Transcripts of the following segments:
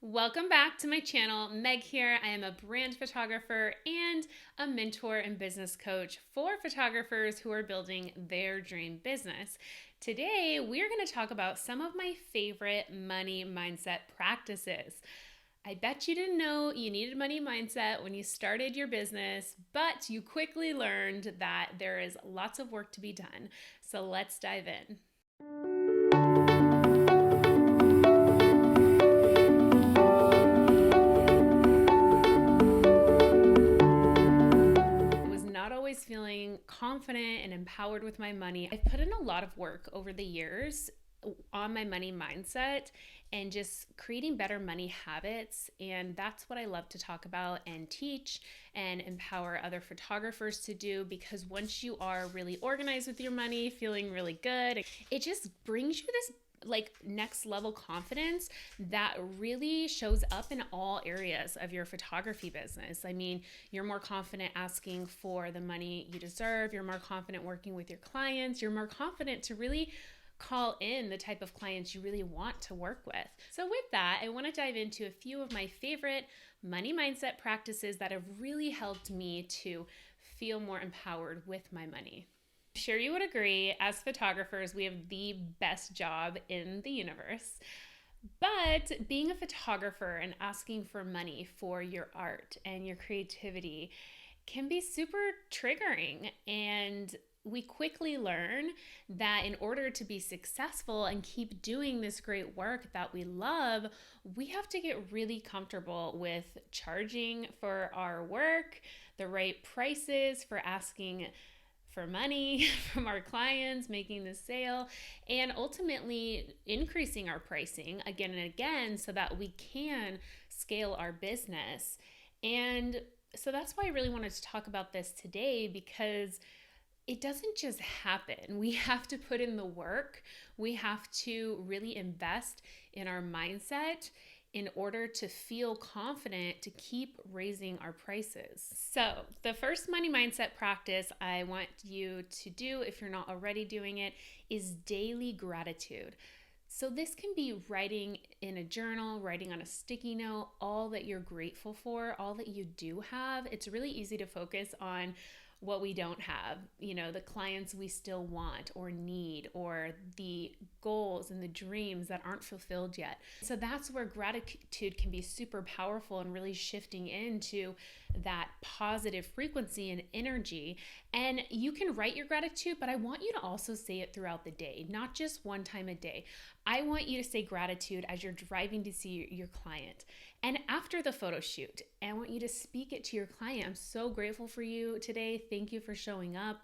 Welcome back to my channel. Meg here. I am a brand photographer and a mentor and business coach for photographers who are building their dream business. Today, we're going to talk about some of my favorite money mindset practices. I bet you didn't know you needed money mindset when you started your business, but you quickly learned that there is lots of work to be done. So let's dive in. Not always feeling confident and empowered with my money. I've put in a lot of work over the years on my money mindset and just creating better money habits. And that's what I love to talk about and teach and empower other photographers to do, because once you are really organized with your money, feeling really good, it just brings you this next level confidence that really shows up in all areas of your photography business. I mean, you're more confident asking for the money you deserve. You're more confident working with your clients. You're more confident to really call in the type of clients you really want to work with. So with that, I want to dive into a few of my favorite money mindset practices that have really helped me to feel more empowered with my money. I'm sure you would agree, as photographers, we have the best job in the universe. But being a photographer and asking for money for your art and your creativity can be super triggering. And we quickly learn that in order to be successful and keep doing this great work that we love, we have to get really comfortable with charging for our work, the right prices for asking for money from our clients, making the sale, and ultimately increasing our pricing again and again so that we can scale our business. And so that's why I really wanted to talk about this today, because it doesn't just happen. We have to put in the work. We have to really invest in our mindset in order to feel confident to keep raising our prices. So the first money mindset practice I want you to do, if you're not already doing it, is daily gratitude. So this can be writing in a journal, writing on a sticky note, all that you're grateful for, all that you do have. It's really easy to focus on what we don't have, the clients we still want or need, or the goals and the dreams that aren't fulfilled yet. So that's where gratitude can be super powerful and really shifting into that positive frequency and energy. And you can write your gratitude, but I want you to also say it throughout the day, not just one time a day. I want you to say gratitude as you're driving to see your client. And after the photo shoot, I want you to speak it to your client. I'm so grateful for you today. Thank you for showing up.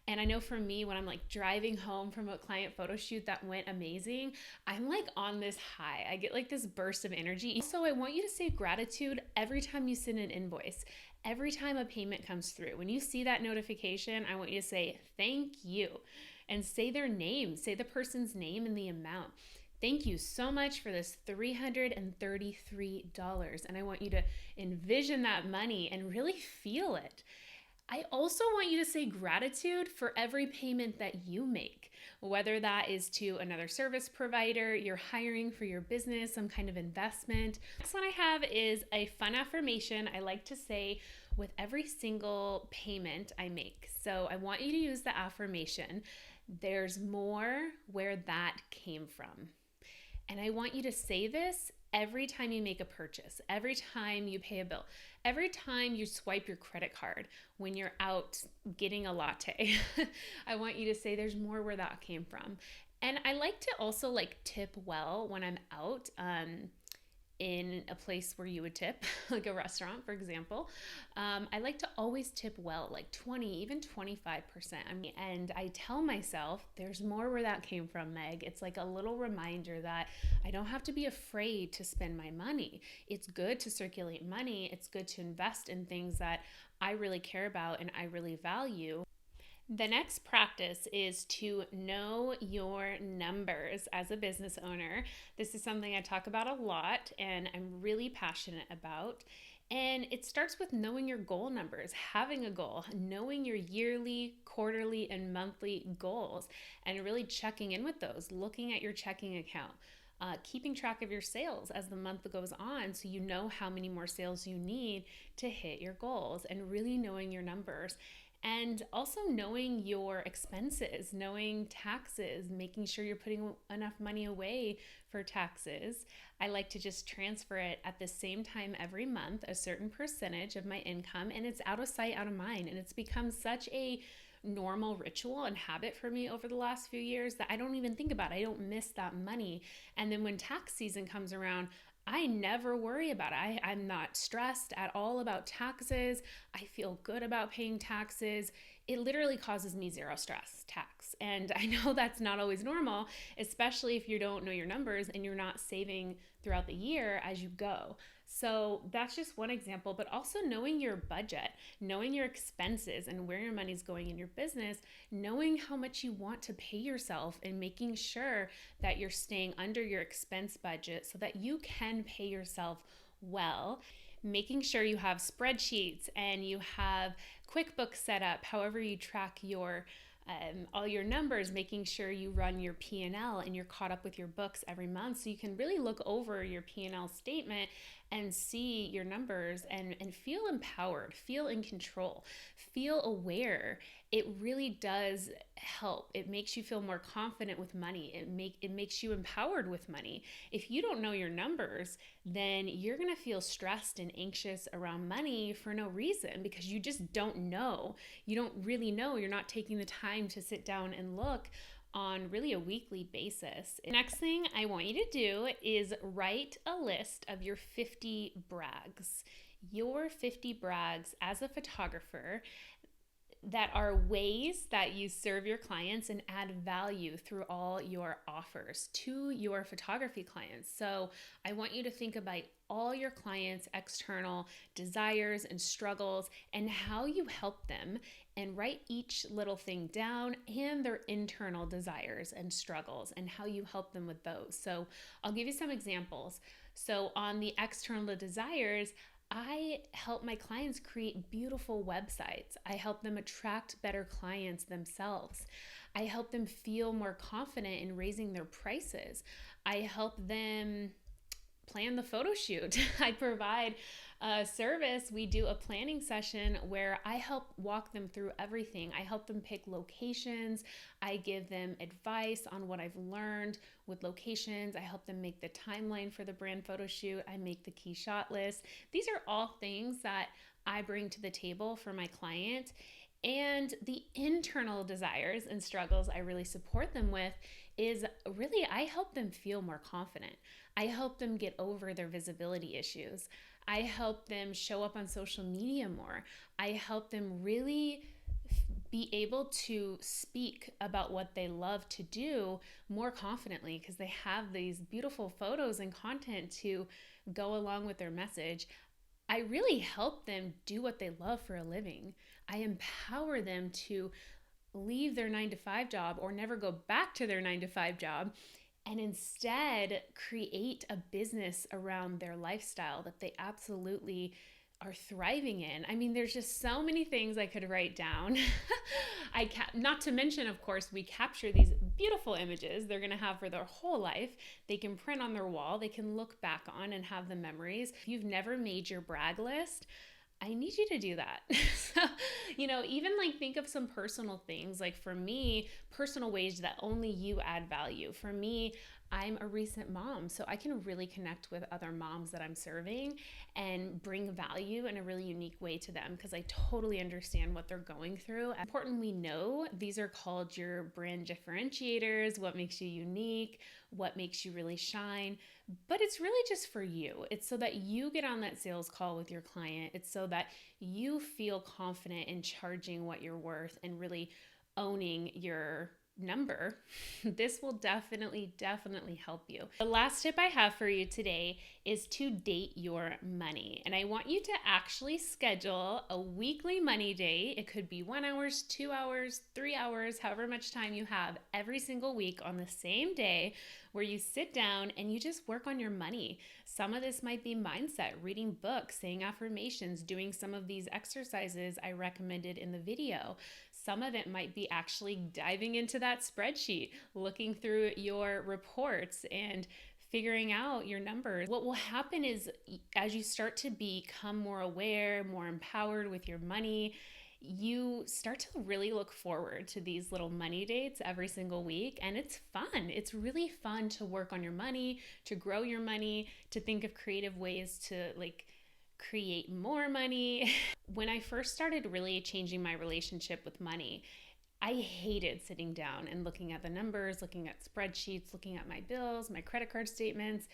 And I know for me, when I'm driving home from a client photo shoot that went amazing, I'm on this high. I get this burst of energy. So I want you to say gratitude every time you send an invoice, every time a payment comes through. When you see that notification, I want you to say thank you and say their name, say the person's name and the amount. Thank you so much for this $333. And I want you to envision that money and really feel it. I also want you to say gratitude for every payment that you make, whether that is to another service provider, you're hiring for your business, some kind of investment. Next one I have is a fun affirmation I like to say with every single payment I make. So I want you to use the affirmation, there's more where that came from. And I want you to say this every time you make a purchase, every time you pay a bill, every time you swipe your credit card, when you're out getting a latte. I want you to say there's more where that came from. And I like to also tip well when I'm out. In a place where you would tip, like a restaurant, for example. I like to always tip well, 20, even 25%. And I tell myself, there's more where that came from, Meg. It's a little reminder that I don't have to be afraid to spend my money. It's good to circulate money. It's good to invest in things that I really care about and I really value. The next practice is to know your numbers as a business owner. This is something I talk about a lot and I'm really passionate about. And it starts with knowing your goal numbers, having a goal, knowing your yearly, quarterly, and monthly goals, and really checking in with those, looking at your checking account. keeping track of your sales as the month goes on so you know how many more sales you need to hit your goals, and really knowing your numbers. And also knowing your expenses, knowing taxes, making sure you're putting enough money away for taxes. I like to just transfer it at the same time every month, a certain percentage of my income, and it's out of sight, out of mind. And it's become such a normal ritual and habit for me over the last few years that I don't even think about it. I don't miss that money. And then when tax season comes around, I never worry about it. I'm not stressed at all about taxes. I feel good about paying taxes. It literally causes me zero stress, tax. And I know that's not always normal, especially if you don't know your numbers and you're not saving throughout the year as you go. So that's just one example, but also knowing your budget, knowing your expenses and where your money's going in your business, knowing how much you want to pay yourself and making sure that you're staying under your expense budget so that you can pay yourself well. Making sure you have spreadsheets and you have QuickBooks set up, however you track your all your numbers, making sure you run your P&L and you're caught up with your books every month so you can really look over your P&L statement and see your numbers and feel empowered, feel in control, feel aware. It really does help. It makes you feel more confident with money. It makes you empowered with money. If you don't know your numbers, then you're going to feel stressed and anxious around money for no reason because you just don't know. You don't really know. You're not taking the time to sit down and look on really a weekly basis. Next thing I want you to do is write a list of your 50 brags. Your 50 brags as a photographer that are ways that you serve your clients and add value through all your offers to your photography clients. So I want you to think about all your clients' external desires and struggles and how you help them, and write each little thing down and their internal desires and struggles and how you help them with those. So I'll give you some examples. So on the external desires, I help my clients create beautiful websites. I help them attract better clients themselves. I help them feel more confident in raising their prices. I help them plan the photo shoot. I provide a service. We do a planning session where I help walk them through everything. I help them pick locations. I give them advice on what I've learned with locations. I help them make the timeline for the brand photo shoot. I make the key shot list. These are all things that I bring to the table for my client. And the internal desires and struggles I really support them with is really, I help them feel more confident. I help them get over their visibility issues. I help them show up on social media more. I help them really be able to speak about what they love to do more confidently because they have these beautiful photos and content to go along with their message. I really help them do what they love for a living. I empower them to leave their 9-to-5 job or never go back to their 9-to-5 job and instead create a business around their lifestyle that they absolutely are thriving in. I mean, there's just so many things I could write down. Not to mention, of course, we capture these beautiful images they're going to have for their whole life. They can print on their wall. They can look back on and have the memories. If you've never made your brag list, I need you to do that. So, even think of some personal things. Like for me, personal ways that only you add value. For me, I'm a recent mom, so I can really connect with other moms that I'm serving and bring value in a really unique way to them because I totally understand what they're going through. Important we know these are called your brand differentiators, what makes you unique, what makes you really shine, but it's really just for you. It's so that you get on that sales call with your client. It's so that you feel confident in charging what you're worth and really owning your number. This will definitely help you. The last tip I have for you today is to date your money. And I want you to actually schedule a weekly money date. It could be 1 hour, 2 hours, 3 hours, however much time you have every single week on the same day where you sit down and you just work on your money. Some of this might be mindset, reading books, saying affirmations, doing some of these exercises I recommended in the video. Some of it might be actually diving into that spreadsheet, looking through your reports and figuring out your numbers. What will happen is, as you start to become more aware, more empowered with your money, you start to really look forward to these little money dates every single week. And it's fun. It's really fun to work on your money, to grow your money, to think of creative ways to like create more money. When I first started really changing my relationship with money, I hated sitting down and looking at the numbers, looking at spreadsheets, looking at my bills, my credit card statements.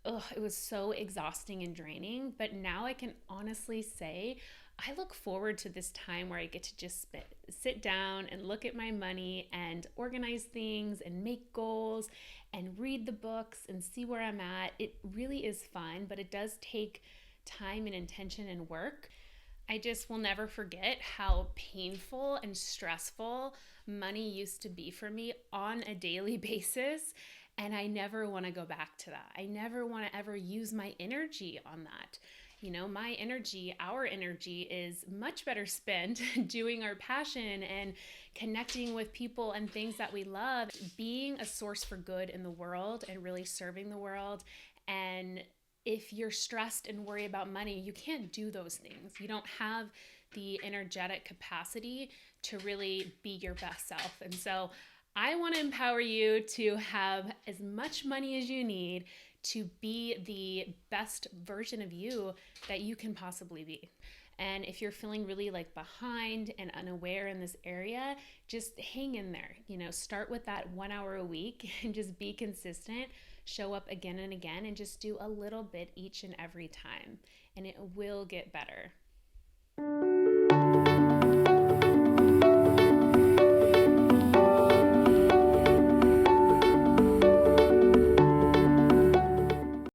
Ugh, it was so exhausting and draining. But now I can honestly say I look forward to this time where I get to just sit down and look at my money and organize things and make goals and read the books and see where I'm at. It really is fun, but it does take time and intention and work. I just will never forget how painful and stressful money used to be for me on a daily basis. And I never want to go back to that. I never want to ever use my energy on that. You know, my energy, our energy is much better spent doing our passion and connecting with people and things that we love, being a source for good in the world and really serving the world. And if you're stressed and worry about money, you can't do those things. You don't have the energetic capacity to really be your best self. And so I want to empower you to have as much money as you need to be the best version of you that you can possibly be. And if you're feeling really like behind and unaware in this area, just hang in there. You know, start with that 1 hour a week and just be consistent. Show up again and again and just do a little bit each and every time. And it will get better.